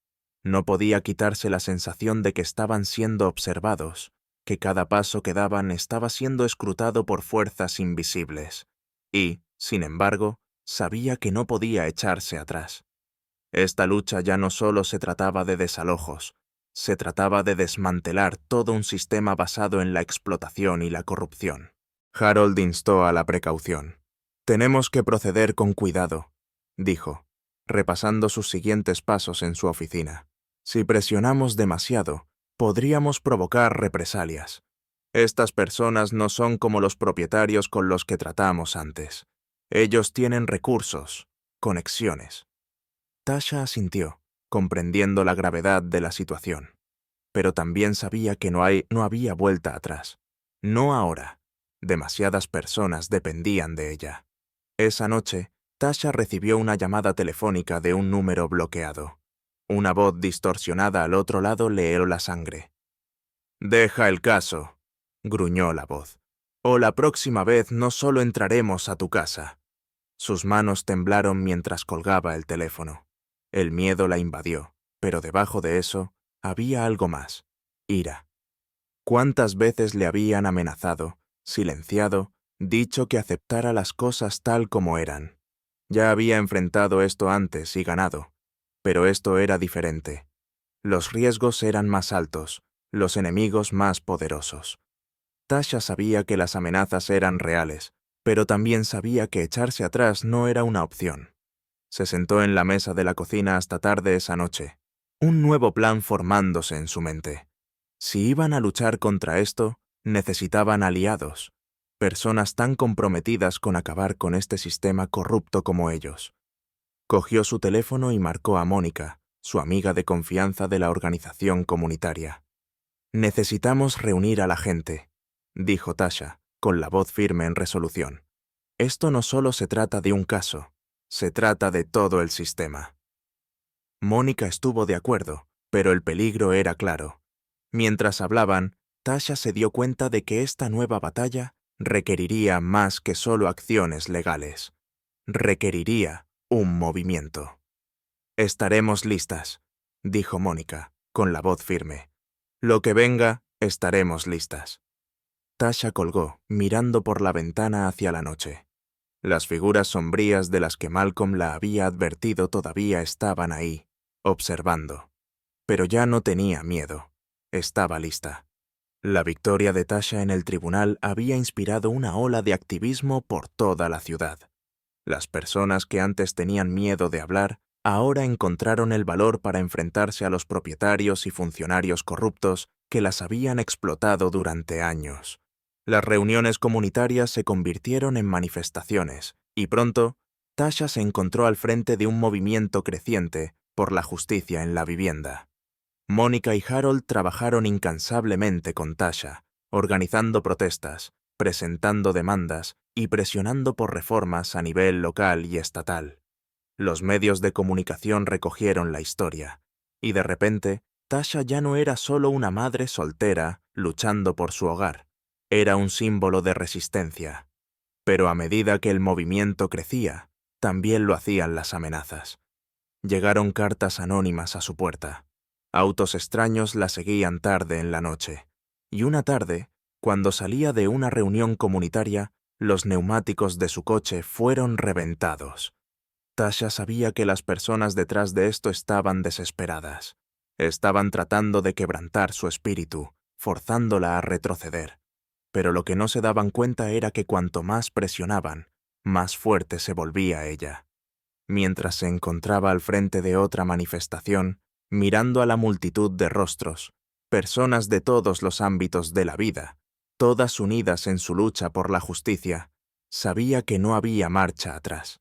No podía quitarse la sensación de que estaban siendo observados, que cada paso que daban estaba siendo escrutado por fuerzas invisibles, y, sin embargo, sabía que no podía echarse atrás. Esta lucha ya no solo se trataba de desalojos, Se trataba de desmantelar todo un sistema basado en la explotación y la corrupción. Harold instó a la precaución. «Tenemos que proceder con cuidado», dijo, repasando sus siguientes pasos en su oficina. «Si presionamos demasiado, podríamos provocar represalias. Estas personas no son como los propietarios con los que tratamos antes. Ellos tienen recursos, conexiones». Tasha asintió, comprendiendo la gravedad de la situación. Pero también sabía que no había vuelta atrás. No ahora. Demasiadas personas dependían de ella. Esa noche, Tasha recibió una llamada telefónica de un número bloqueado. Una voz distorsionada al otro lado le heló la sangre. «Deja el caso», gruñó la voz, «o la próxima vez no solo entraremos a tu casa». Sus manos temblaron mientras colgaba el teléfono. El miedo la invadió, pero debajo de eso había algo más: ira. ¿Cuántas veces le habían amenazado, silenciado, dicho que aceptara las cosas tal como eran? Ya había enfrentado esto antes y ganado, pero esto era diferente. Los riesgos eran más altos, los enemigos más poderosos. Tasha sabía que las amenazas eran reales, pero también sabía que echarse atrás no era una opción. Se sentó en la mesa de la cocina hasta tarde esa noche, un nuevo plan formándose en su mente. Si iban a luchar contra esto, necesitaban aliados, personas tan comprometidas con acabar con este sistema corrupto como ellos. Cogió su teléfono y marcó a Mónica, su amiga de confianza de la organización comunitaria. «Necesitamos reunir a la gente», dijo Tasha, con la voz firme en resolución. «Esto no solo se trata de un caso, se trata de todo el sistema». Mónica estuvo de acuerdo, pero el peligro era claro. Mientras hablaban, Tasha se dio cuenta de que esta nueva batalla requeriría más que solo acciones legales. Requeriría un movimiento. «Estaremos listas», dijo Mónica, con la voz firme. «Lo que venga, estaremos listas». Tasha colgó, mirando por la ventana hacia la noche. Las figuras sombrías de las que Malcolm la había advertido todavía estaban ahí, observando. Pero ya no tenía miedo. Estaba lista. La victoria de Tasha en el tribunal había inspirado una ola de activismo por toda la ciudad. Las personas que antes tenían miedo de hablar, ahora encontraron el valor para enfrentarse a los propietarios y funcionarios corruptos que las habían explotado durante años. Las reuniones comunitarias se convirtieron en manifestaciones, y pronto, Tasha se encontró al frente de un movimiento creciente por la justicia en la vivienda. Mónica y Harold trabajaron incansablemente con Tasha, organizando protestas, presentando demandas y presionando por reformas a nivel local y estatal. Los medios de comunicación recogieron la historia, y de repente, Tasha ya no era solo una madre soltera luchando por su hogar. Era un símbolo de resistencia. Pero a medida que el movimiento crecía, también lo hacían las amenazas. Llegaron cartas anónimas a su puerta. Autos extraños la seguían tarde en la noche. Y una tarde, cuando salía de una reunión comunitaria, los neumáticos de su coche fueron reventados. Tasha sabía que las personas detrás de esto estaban desesperadas. Estaban tratando de quebrantar su espíritu, forzándola a retroceder. Pero lo que no se daban cuenta era que cuanto más presionaban, más fuerte se volvía ella. Mientras se encontraba al frente de otra manifestación, mirando a la multitud de rostros, personas de todos los ámbitos de la vida, todas unidas en su lucha por la justicia, sabía que no había marcha atrás.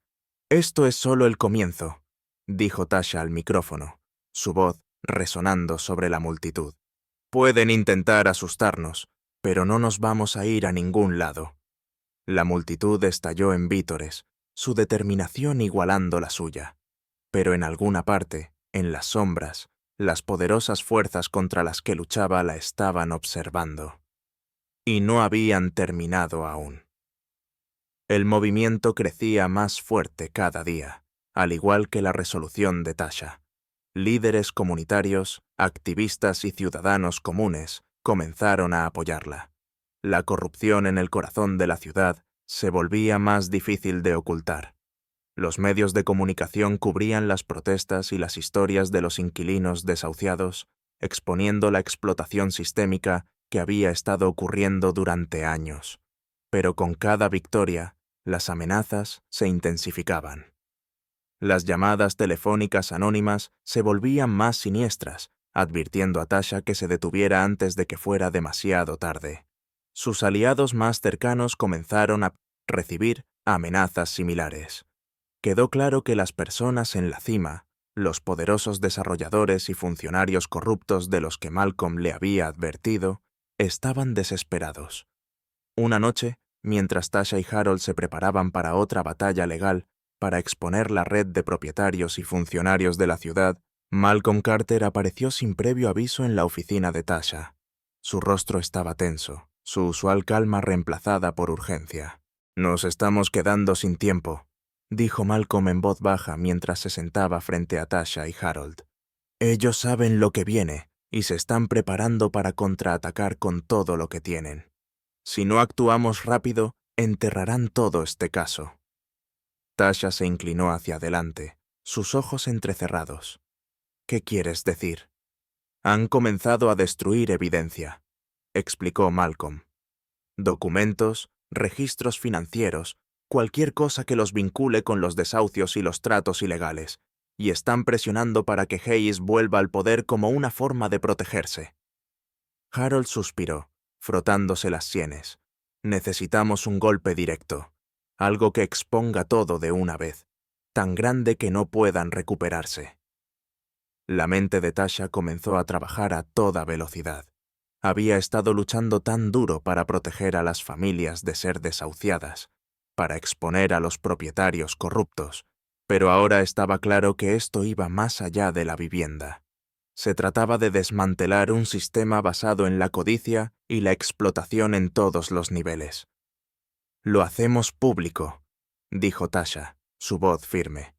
«Esto es solo el comienzo», dijo Tasha al micrófono, su voz resonando sobre la multitud. «Pueden intentar asustarnos, pero no nos vamos a ir a ningún lado». La multitud estalló en vítores, su determinación igualando la suya. Pero en alguna parte, en las sombras, las poderosas fuerzas contra las que luchaba la estaban observando. Y no habían terminado aún. El movimiento crecía más fuerte cada día, al igual que la resolución de Tasha. Líderes comunitarios, activistas y ciudadanos comunes comenzaron a apoyarla. La corrupción en el corazón de la ciudad se volvía más difícil de ocultar. Los medios de comunicación cubrían las protestas y las historias de los inquilinos desahuciados, exponiendo la explotación sistémica que había estado ocurriendo durante años. Pero con cada victoria, las amenazas se intensificaban. Las llamadas telefónicas anónimas se volvían más siniestras, advirtiendo a Tasha que se detuviera antes de que fuera demasiado tarde. Sus aliados más cercanos comenzaron a recibir amenazas similares. Quedó claro que las personas en la cima, los poderosos desarrolladores y funcionarios corruptos de los que Malcolm le había advertido, estaban desesperados. Una noche, mientras Tasha y Harold se preparaban para otra batalla legal para exponer la red de propietarios y funcionarios de la ciudad, Malcolm Carter apareció sin previo aviso en la oficina de Tasha. Su rostro estaba tenso, su usual calma reemplazada por urgencia. «Nos estamos quedando sin tiempo», dijo Malcolm en voz baja mientras se sentaba frente a Tasha y Harold. «Ellos saben lo que viene y se están preparando para contraatacar con todo lo que tienen. Si no actuamos rápido, enterrarán todo este caso». Tasha se inclinó hacia adelante, sus ojos entrecerrados. «¿Qué quieres decir?» «Han comenzado a destruir evidencia», explicó Malcolm. «Documentos, registros financieros, cualquier cosa que los vincule con los desahucios y los tratos ilegales, y están presionando para que Hayes vuelva al poder como una forma de protegerse». Harold suspiró, frotándose las sienes. «Necesitamos un golpe directo, algo que exponga todo de una vez, tan grande que no puedan recuperarse». La mente de Tasha comenzó a trabajar a toda velocidad. Había estado luchando tan duro para proteger a las familias de ser desahuciadas, para exponer a los propietarios corruptos, pero ahora estaba claro que esto iba más allá de la vivienda. Se trataba de desmantelar un sistema basado en la codicia y la explotación en todos los niveles. «Lo hacemos público», dijo Tasha, su voz firme.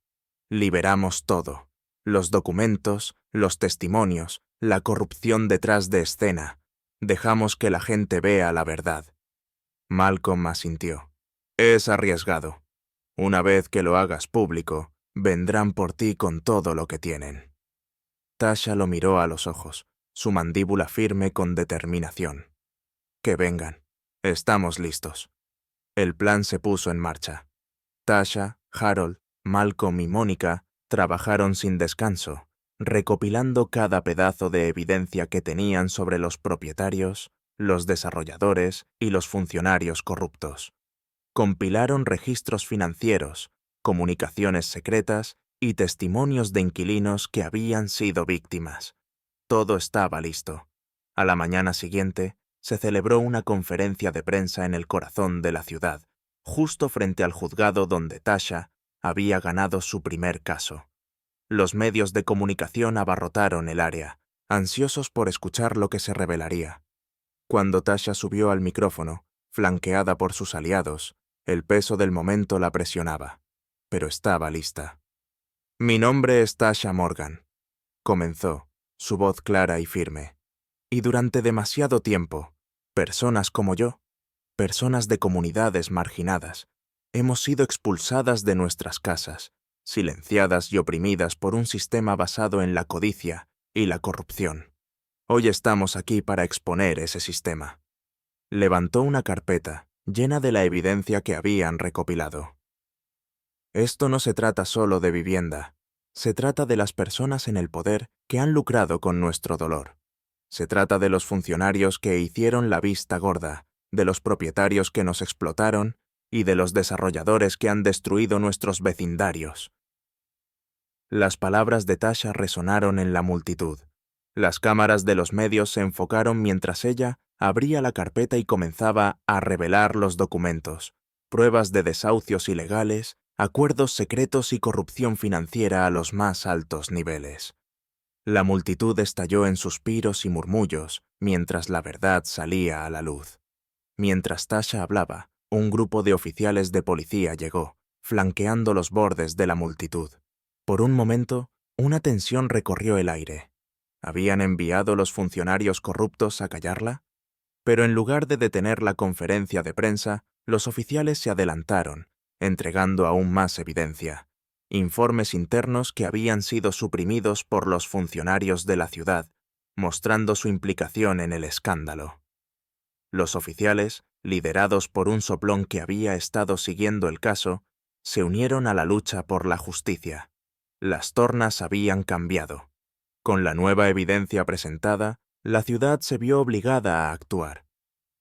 «Liberamos todo. Los documentos, los testimonios, la corrupción detrás de escena. Dejamos que la gente vea la verdad». Malcolm asintió. «Es arriesgado. Una vez que lo hagas público, vendrán por ti con todo lo que tienen». Tasha lo miró a los ojos, su mandíbula firme con determinación. «Que vengan. Estamos listos». El plan se puso en marcha. Tasha, Harold, Malcolm y Mónica trabajaron sin descanso, recopilando cada pedazo de evidencia que tenían sobre los propietarios, los desarrolladores y los funcionarios corruptos. Compilaron registros financieros, comunicaciones secretas y testimonios de inquilinos que habían sido víctimas. Todo estaba listo. A la mañana siguiente, se celebró una conferencia de prensa en el corazón de la ciudad, justo frente al juzgado donde Tasha había ganado su primer caso. Los medios de comunicación abarrotaron el área, ansiosos por escuchar lo que se revelaría. Cuando Tasha subió al micrófono, flanqueada por sus aliados, el peso del momento la presionaba, pero estaba lista. «Mi nombre es Tasha Morgan», comenzó, su voz clara y firme. «Y durante demasiado tiempo, personas como yo, personas de comunidades marginadas, hemos sido expulsadas de nuestras casas, silenciadas y oprimidas por un sistema basado en la codicia y la corrupción. Hoy estamos aquí para exponer ese sistema». Levantó una carpeta llena de la evidencia que habían recopilado. «Esto no se trata solo de vivienda. Se trata de las personas en el poder que han lucrado con nuestro dolor. Se trata de los funcionarios que hicieron la vista gorda, de los propietarios que nos explotaron y de los desarrolladores que han destruido nuestros vecindarios». Las palabras de Tasha resonaron en la multitud. Las cámaras de los medios se enfocaron mientras ella abría la carpeta y comenzaba a revelar los documentos, pruebas de desahucios ilegales, acuerdos secretos y corrupción financiera a los más altos niveles. La multitud estalló en suspiros y murmullos mientras la verdad salía a la luz. Mientras Tasha hablaba, un grupo de oficiales de policía llegó, flanqueando los bordes de la multitud. Por un momento, una tensión recorrió el aire. ¿Habían enviado los funcionarios corruptos a callarla? Pero en lugar de detener la conferencia de prensa, los oficiales se adelantaron, entregando aún más evidencia. Informes internos que habían sido suprimidos por los funcionarios de la ciudad, mostrando su implicación en el escándalo. Los oficiales, liderados por un soplón que había estado siguiendo el caso, se unieron a la lucha por la justicia. Las tornas habían cambiado. Con la nueva evidencia presentada, la ciudad se vio obligada a actuar.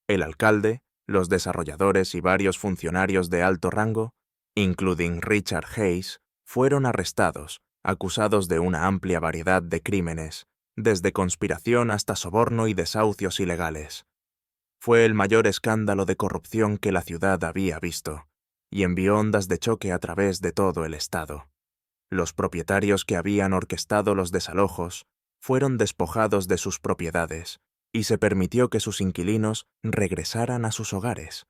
El alcalde, los desarrolladores y varios funcionarios de alto rango, including Richard Hayes, fueron arrestados, acusados de una amplia variedad de crímenes, desde conspiración hasta soborno y desahucios ilegales. Fue el mayor escándalo de corrupción que la ciudad había visto, y envió ondas de choque a través de todo el estado. Los propietarios que habían orquestado los desalojos fueron despojados de sus propiedades, y se permitió que sus inquilinos regresaran a sus hogares.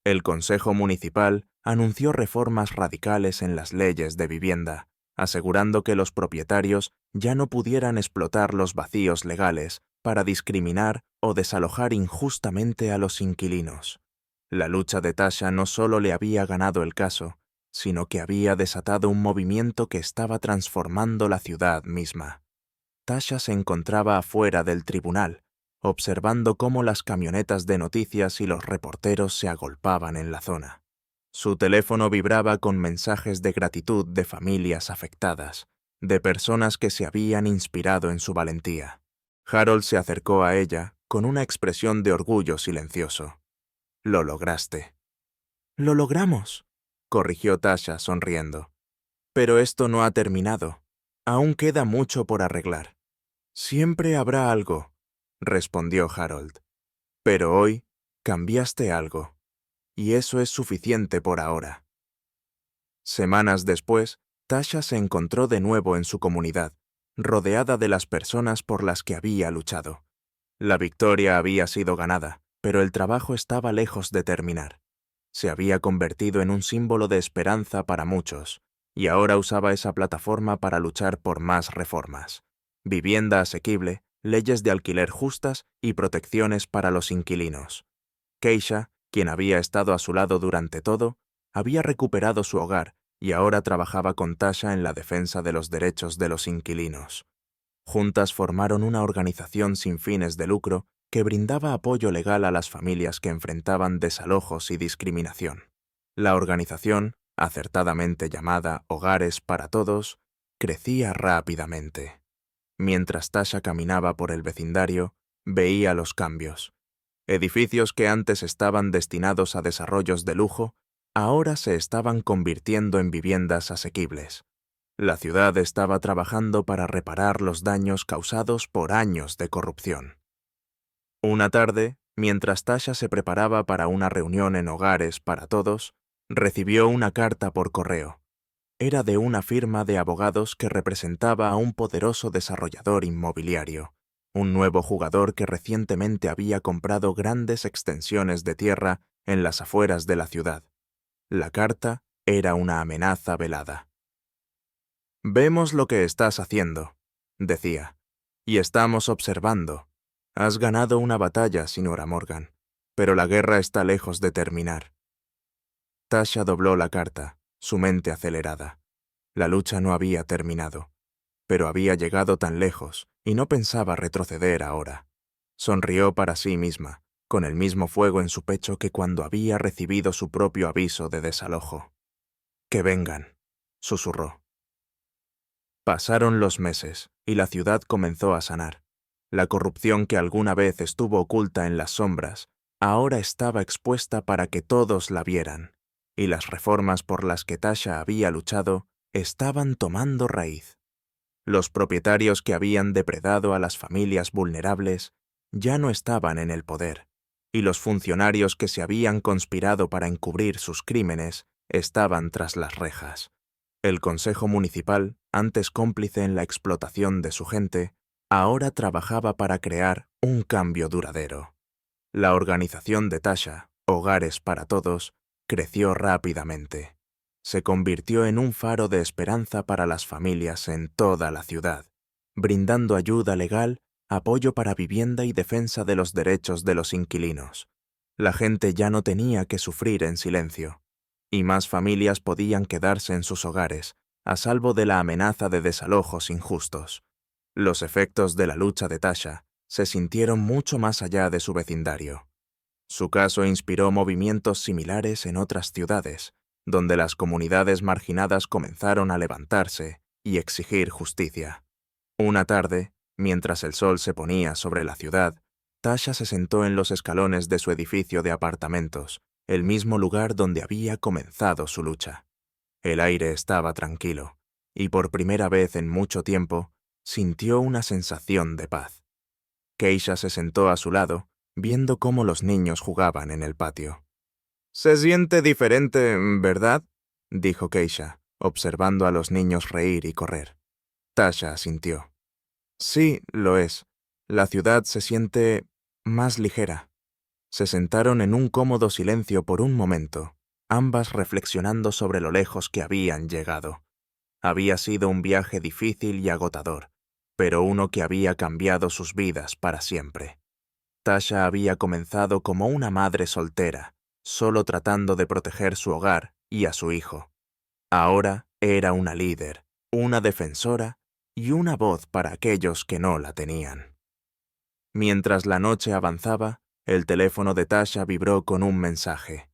El Consejo Municipal anunció reformas radicales en las leyes de vivienda, asegurando que los propietarios ya no pudieran explotar los vacíos legales para discriminar o desalojar injustamente a los inquilinos. La lucha de Tasha no solo le había ganado el caso, sino que había desatado un movimiento que estaba transformando la ciudad misma. Tasha se encontraba afuera del tribunal, observando cómo las camionetas de noticias y los reporteros se agolpaban en la zona. Su teléfono vibraba con mensajes de gratitud de familias afectadas, de personas que se habían inspirado en su valentía. Harold se acercó a ella con una expresión de orgullo silencioso. «Lo lograste». «Lo logramos», corrigió Tasha sonriendo. «Pero esto no ha terminado. Aún queda mucho por arreglar». «Siempre habrá algo», respondió Harold. «Pero hoy cambiaste algo, y eso es suficiente por ahora». Semanas después, Tasha se encontró de nuevo en su comunidad, rodeada de las personas por las que había luchado. La victoria había sido ganada, pero el trabajo estaba lejos de terminar. Se había convertido en un símbolo de esperanza para muchos, y ahora usaba esa plataforma para luchar por más reformas. Vivienda asequible, leyes de alquiler justas y protecciones para los inquilinos. Keisha, quien había estado a su lado durante todo, había recuperado su hogar y ahora trabajaba con Tasha en la defensa de los derechos de los inquilinos. Juntas formaron una organización sin fines de lucro que brindaba apoyo legal a las familias que enfrentaban desalojos y discriminación. La organización, acertadamente llamada Hogares para Todos, crecía rápidamente. Mientras Tasha caminaba por el vecindario, veía los cambios. Edificios que antes estaban destinados a desarrollos de lujo, ahora se estaban convirtiendo en viviendas asequibles. La ciudad estaba trabajando para reparar los daños causados por años de corrupción. Una tarde, mientras Tasha se preparaba para una reunión en Hogares para Todos, recibió una carta por correo. Era de una firma de abogados que representaba a un poderoso desarrollador inmobiliario, un nuevo jugador que recientemente había comprado grandes extensiones de tierra en las afueras de la ciudad. La carta era una amenaza velada. «Vemos lo que estás haciendo», decía, «y estamos observando. Has ganado una batalla, señora Morgan, pero la guerra está lejos de terminar». Tasha dobló la carta, su mente acelerada. La lucha no había terminado, pero había llegado tan lejos y no pensaba retroceder ahora. Sonrió para sí misma, con el mismo fuego en su pecho que cuando había recibido su propio aviso de desalojo. «Que vengan», susurró. Pasaron los meses y la ciudad comenzó a sanar. La corrupción que alguna vez estuvo oculta en las sombras, ahora estaba expuesta para que todos la vieran, y las reformas por las que Tasha había luchado estaban tomando raíz. Los propietarios que habían depredado a las familias vulnerables ya no estaban en el poder, y los funcionarios que se habían conspirado para encubrir sus crímenes estaban tras las rejas. El Consejo Municipal, antes cómplice en la explotación de su gente, ahora trabajaba para crear un cambio duradero. La organización de Tasha, Hogares para Todos, creció rápidamente. Se convirtió en un faro de esperanza para las familias en toda la ciudad, brindando ayuda legal, apoyo para vivienda y defensa de los derechos de los inquilinos. La gente ya no tenía que sufrir en silencio, y más familias podían quedarse en sus hogares, a salvo de la amenaza de desalojos injustos. Los efectos de la lucha de Tasha se sintieron mucho más allá de su vecindario. Su caso inspiró movimientos similares en otras ciudades, donde las comunidades marginadas comenzaron a levantarse y exigir justicia. Una tarde, mientras el sol se ponía sobre la ciudad, Tasha se sentó en los escalones de su edificio de apartamentos, el mismo lugar donde había comenzado su lucha. El aire estaba tranquilo, y por primera vez en mucho tiempo, sintió una sensación de paz. Keisha se sentó a su lado, viendo cómo los niños jugaban en el patio. «Se siente diferente, ¿verdad?», dijo Keisha, observando a los niños reír y correr. Tasha asintió. «Sí, lo es. La ciudad se siente más ligera». Se sentaron en un cómodo silencio por un momento, ambas reflexionando sobre lo lejos que habían llegado. Había sido un viaje difícil y agotador, pero uno que había cambiado sus vidas para siempre. Tasha había comenzado como una madre soltera, solo tratando de proteger su hogar y a su hijo. Ahora era una líder, una defensora y una voz para aquellos que no la tenían. Mientras la noche avanzaba, el teléfono de Tasha vibró con un mensaje.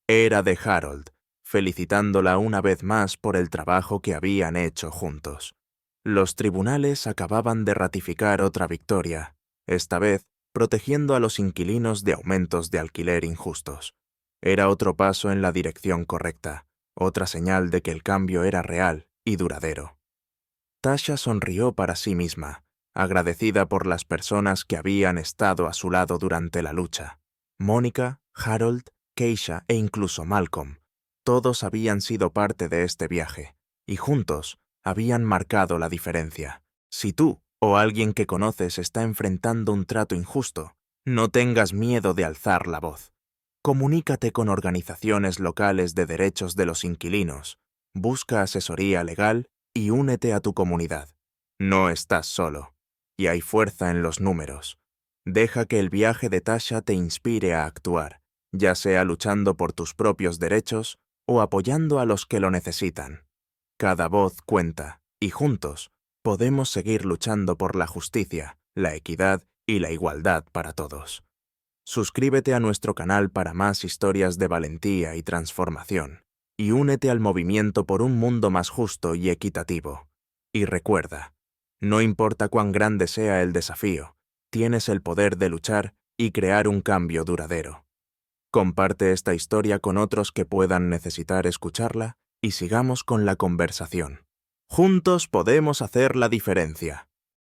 Era de Harold, felicitándola una vez más por el trabajo que habían hecho juntos. Los tribunales acababan de ratificar otra victoria, esta vez protegiendo a los inquilinos de aumentos de alquiler injustos. Era otro paso en la dirección correcta, otra señal de que el cambio era real y duradero. Tasha sonrió para sí misma, agradecida por las personas que habían estado a su lado durante la lucha. Mónica, Harold, Keisha e incluso Malcolm, todos habían sido parte de este viaje, y juntos habían marcado la diferencia. Si tú o alguien que conoces está enfrentando un trato injusto, no tengas miedo de alzar la voz. Comunícate con organizaciones locales de derechos de los inquilinos, busca asesoría legal y únete a tu comunidad. No estás solo, y hay fuerza en los números. Deja que el viaje de Tasha te inspire a actuar, ya sea luchando por tus propios derechos o apoyando a los que lo necesitan. Cada voz cuenta, y juntos podemos seguir luchando por la justicia, la equidad y la igualdad para todos. Suscríbete a nuestro canal para más historias de valentía y transformación, y únete al movimiento por un mundo más justo y equitativo. Y recuerda, no importa cuán grande sea el desafío, tienes el poder de luchar y crear un cambio duradero. Comparte esta historia con otros que puedan necesitar escucharla y sigamos con la conversación. Juntos podemos hacer la diferencia.